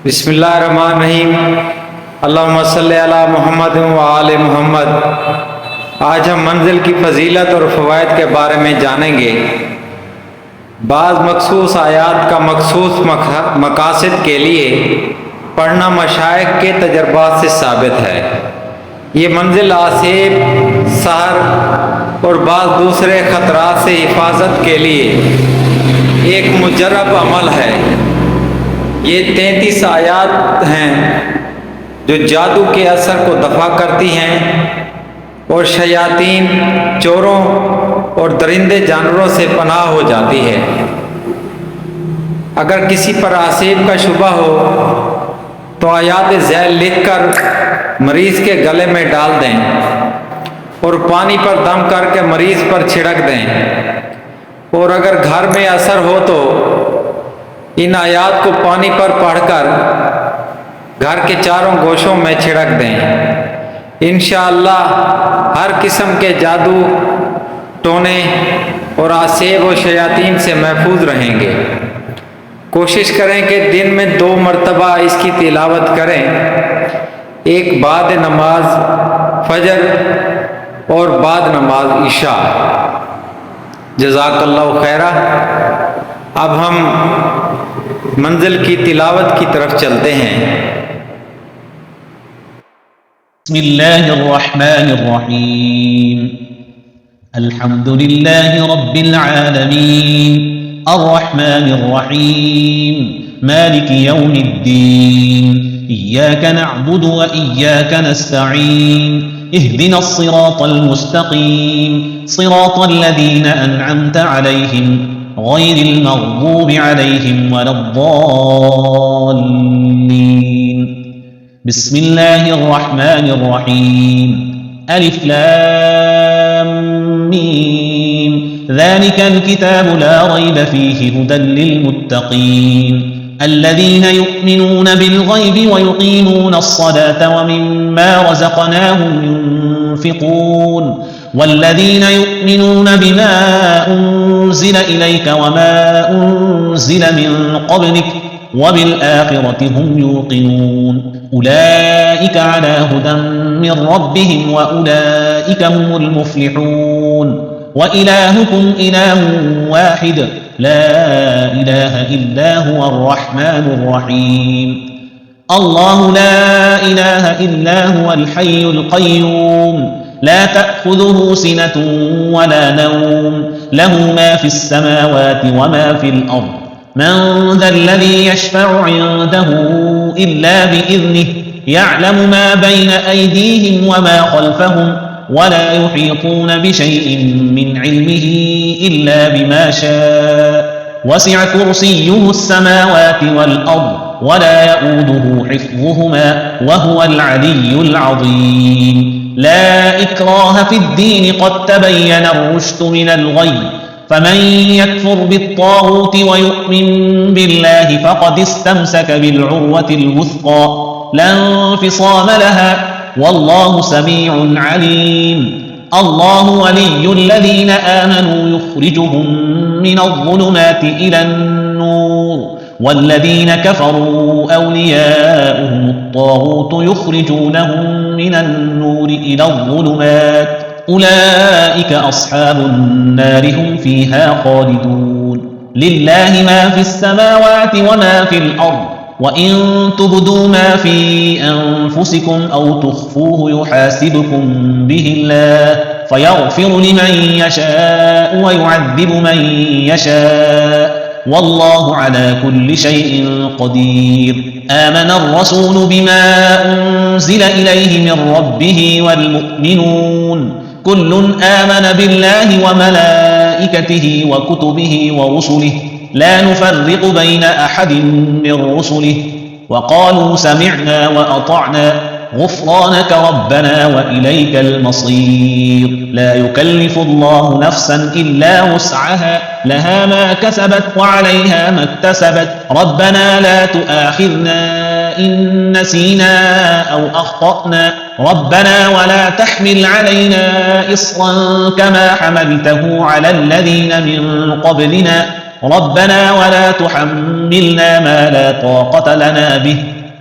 बिस्मिल्लाहिर्रहमानिर्रहीम। अल्लाहुम्मा सल्ली अला मुहम्मद व आले मुहम्मद। आज हम मंजिल की फजीलत और फ़वाइद के बारे में जानेंगे। बाज़ मखसूस आयात का मखसूस मकासद के लिए पढ़ना मशाइख के तजर्बात से साबित है। ये मंजिल आसेब, सहर और बाज़ दूसरे ख़तरात से हिफाजत के लिए एक मुजर्रब अमल है। ये 33 आयात हैं जो जादू के असर को दफ़ा करती हैं और शयातीन, चोरों और दरिंदे जानवरों से पनाह हो जाती है। अगर किसी पर आसेब का शुबा हो तो आयात ज़ैल लिखकर मरीज़ के गले में डाल दें और पानी पर दम करके मरीज़ पर छिड़क दें। और अगर घर में असर हो तो इन आयात को पानी पर पढ़कर घर के चारों गोशों में छिड़क दें। इंशाअल्लाह हर किस्म के जादू, टोने और आसेब और शयातीन से महफूज रहेंगे। कोशिश करें कि दिन में 2 मरतबा इसकी तिलावत करें, एक बाद नमाज फजर और बाद नमाज इशा। जज़ाकल्लाहु खैरा। अब हम मंजिल की तिलावत की तरफ चलते हैं। बिस्मिल्लाहिर्रहमानिर्रहीम। अल्हम्दुलिल्लाहि रब्बिल आलमीन, अर्रहमानिर्रहीम, मालिकि यौमिद्दीन, इय्याका नअबुदु व इय्याका नस्तईन, इहदिनस सिरातल मुस्तकीम, सिरातल लज़ीना अनअमता अलैहिम गैरिल मग़ज़ूबि अलैहिम वलद्दाल्लीन। बिस्मिल्लाहिर्रहमानिर्रहीम। अलिफ लाम मीम, ज़ालिकल किताबु ला रैब फ़ीहि हुदल लिल्मुत्तक़ीन, الذين يؤمنون بالغيب ويقيمون الصلاة ومما رزقناهم ينفقون، والذين يؤمنون بما أنزل إليك وما أنزل من قبلك وبالآخرة هم يوقنون، أولئك على هدى من ربهم وأولئك هم المفلحون، وإلهكم إله واحد لا إله إلا هو الرحمن الرحيم، الله لا إله إلا هو الحي القيوم، لا تأخذه سنة ولا نوم، له ما في السماوات وما في الأرض، من ذا الذي يشفع عنده إلا بإذنه، يعلم ما بين أيديهم وما خلفهم، ولا يحيطون بشيء من علمه إلا بما شاء، وسع كرسيه السماوات والأرض ولا يؤوده حفظهما وهو العلي العظيم. لا إكراه في الدين، قد تبين الرشد من الغي، فمن يكفر بالطاغوت ويؤمن بالله فقد استمسك بالعروة الوثقى لا انفصام لها، والله سميع عليم. الله ولي الذين آمنوا يخرجهم من الظلمات إلى النور، والذين كفروا أولياؤهم الطاغوت يخرجونهم من النور إلى الظلمات، أولئك أصحاب النار هم فيها خالدون. لله ما في السماوات وما في الأرض، وإن تبدوا ما في أنفسكم أو تخفوه يحاسبكم به الله، فيغفر لمن يشاء ويعذب من يشاء، والله على كل شيء قدير. آمن الرسول بما أنزل إليه من ربه والمؤمنون، كل آمن بالله وملائكته وكتبه ورسله، لا نفرق بين أحد من رسله، وقالوا سمعنا وأطعنا غفرانك ربنا وإليك المصير. لا يكلف الله نفسا إلا وسعها، لها ما كسبت وعليها ما اكتسبت، ربنا لا تؤاخذنا إن نسينا أو أخطأنا، ربنا ولا تحمل علينا إصرا كما حملته على الذين من قبلنا، ربنا ولا تحملنا ما لا طاقة لنا به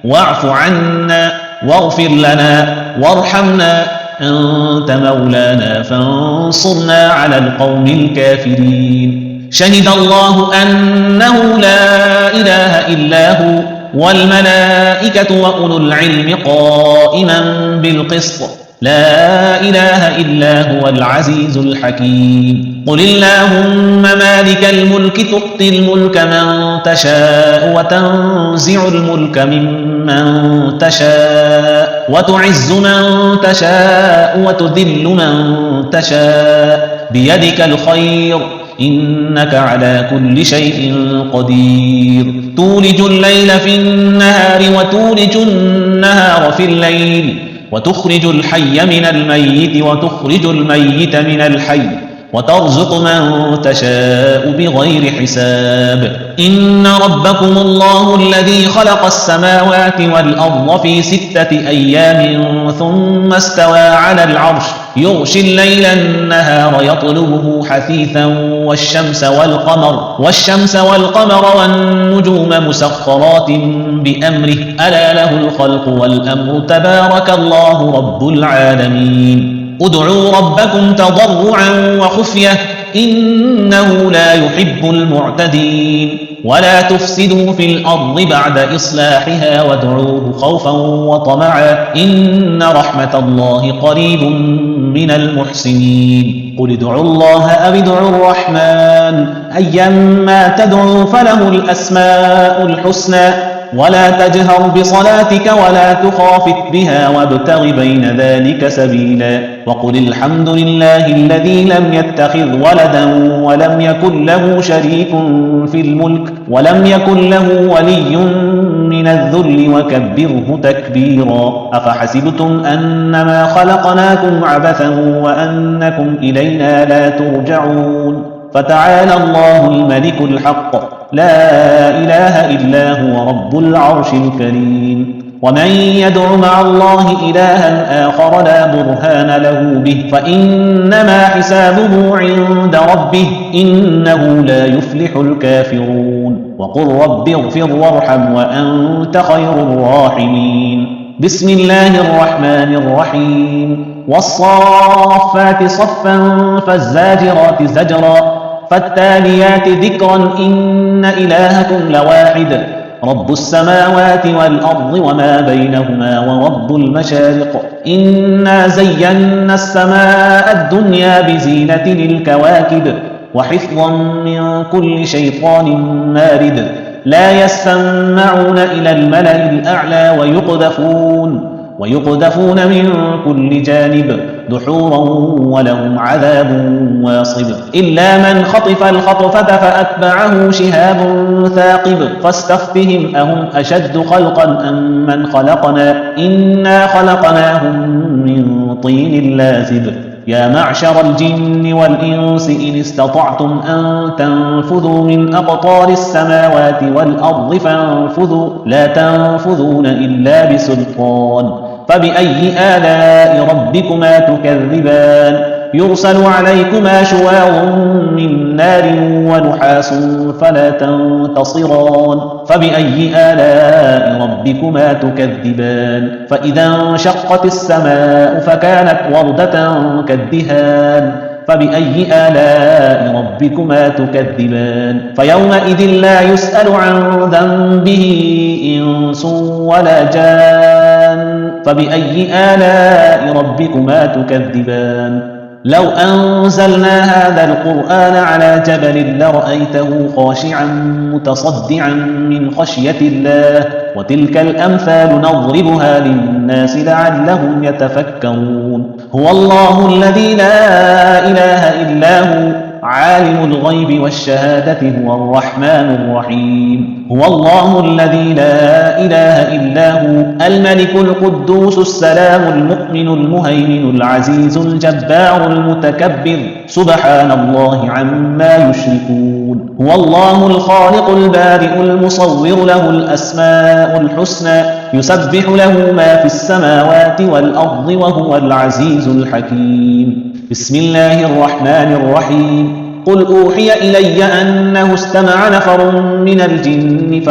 واعف عنا واغفر لنا وارحمنا أنت مولانا فانصرنا على القوم الكافرين. شهد الله أنه لا إله إلا هو والملائكة وأولو العلم قائما بالقسط لا إله إلا هو العزيز الحكيم. قل اللهم مالك الملك تؤتي الملك من تشاء وتنزع الملك ممن تشاء وتعز من تشاء وتذل من تشاء بيدك الخير إنك على كل شيء قدير. تولج الليل في النهار وتولج النهار في الليل وتخرج الحي من الميت وتخرج الميت من الحي وترزق من تشاء بغير حساب. إن ربكم الله الذي خلق السماوات والأرض في 6 أيام ثم استوى على العرش يغشي الليل النهار يطلبه حثيثا والشمس والقمر والنجوم مسخرات بأمره ألا له الخلق والأمر تبارك الله رب العالمين. ادعوا ربكم تضرعا وخفية إنه لا يحب المعتدين. ولا تفسدوا في الأرض بعد إصلاحها وادعوه خوفا وطمعا إن رحمة الله قريب من المحسنين. قل ادعوا الله أو ادعوا الرحمن أيما تدعوا فله الأسماء الحسنى ولا تجهر بصلاتك ولا تخافت بها وابتغ بين ذلك سبيلا. وقل الحمد لله الذي لم يتخذ ولدا ولم يكن له شريك في الملك ولم يكن له ولي من الذل وكبره تكبيرا. أفحسبتم أنما خلقناكم عبثا وأنكم إلينا لا ترجعون. فتعالى الله الملك الحق لا إله إلا هو رب العرش الكريم. ومن يدع مع الله إلها آخر لا برهان له به فإنما حسابه عند ربه إنه لا يفلح الكافرون. وقل رب اغفر وارحم وأنت خير الراحمين. بسم الله الرحمن الرحيم. والصافات صفا فالزاجرات زجرا فالتاليات ذكرا إن إلهكم لواحد رب السماوات والأرض وما بينهما ورب المشارق. إنا زينا السماء الدنيا بزينة الكواكب وحفظا من كل شيطان مارد. لا يسمعون إلى الملأ الأعلى ويقذفون من كل جانب دحورا ولهم عذاب واصب. إلا من خطف الخطفة فأتبعه شهاب ثاقب فاستفتهم أهم أشد خلقا أم من خلقنا إنا خلقناهم من طين لازب. يا معشر الجن والإنس إن استطعتم أن تنفذوا من أقطار السماوات والأرض فانفذوا لا تنفذون إلا بسلطان. فبأي آلاء ربكما تكذبان يرسل عليكما شواظ من نار ونحاس فلا تنتصران. فبأي آلاء ربكما تكذبان فإذا انشقت السماء فكانت وردة كالدهان. فبأي آلاء ربكما تكذبان فيومئذ لا يسأل عن ذنبه إنس ولا جان. فبأي آلاء ربكما تكذبان لو أنزلنا هذا القرآن على جبل لرأيته خاشعا متصدعا من خشية الله وتلك الأمثال نضربها للناس لعلهم يتفكرون. هو الله الذي لا إله إلا هو عالم الغيب والشهادة هو الرحمن الرحيم. هو الله الذي لا إله إلا هو الملك القدوس السلام المؤمن المهيمن العزيز الجبار المتكبر سبحان الله عما يشركون. هو الله الخالق البارئ المصور له الأسماء الحسنى يسبح له ما في السماوات والأرض وهو العزيز الحكيم. بسم الله الرحمن الرحيم. قل أوحي إلي أنه استمع نفر من الجن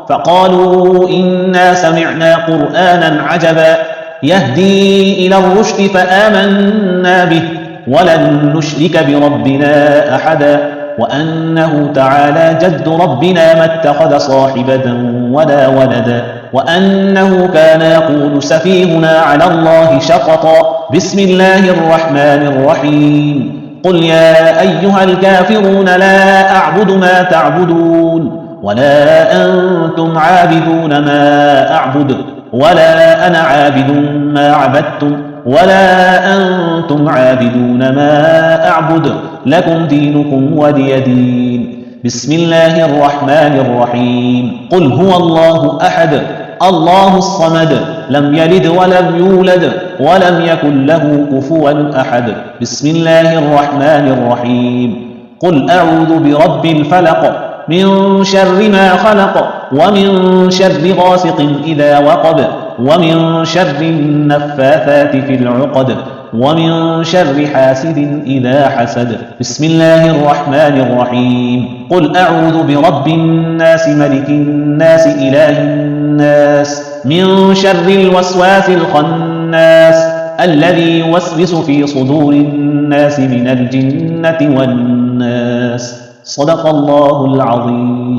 فقالوا إنا سمعنا قرآنا عجبا يهدي إلى الرشد فآمنا به ولن نشرك بربنا أحدا وأنه تعالى جد ربنا ما اتخذ صاحبة ولا ولدا وأنه كان يقول سفيهنا على الله شططا بسم الله الرحمن الرحيم قل يا أيها الكافرون لا أعبد ما تعبدون ولا أنتم عابدون ما أعبد ولا أنا عابد ما عبدتم ولا أنتم عابدون ما أعبد لكم دينكم ولي دين بسم الله الرحمن الرحيم قل هو الله أحد الله الصمد لم يلد ولم يولد ولم يكن له كفوا أحد بسم الله الرحمن الرحيم قل أعوذ برب الفلق من شر ما خلق ومن شر غاسق إذا وقب ومن شر النفاثات في العقد ومن شر حاسد إذا حسد بسم الله الرحمن الرحيم قل أعوذ برب الناس ملك الناس إله الناس من شر الوسواس الخناس الذي يوسوس في صدور الناس من الجنة والناس صدق الله العظيم.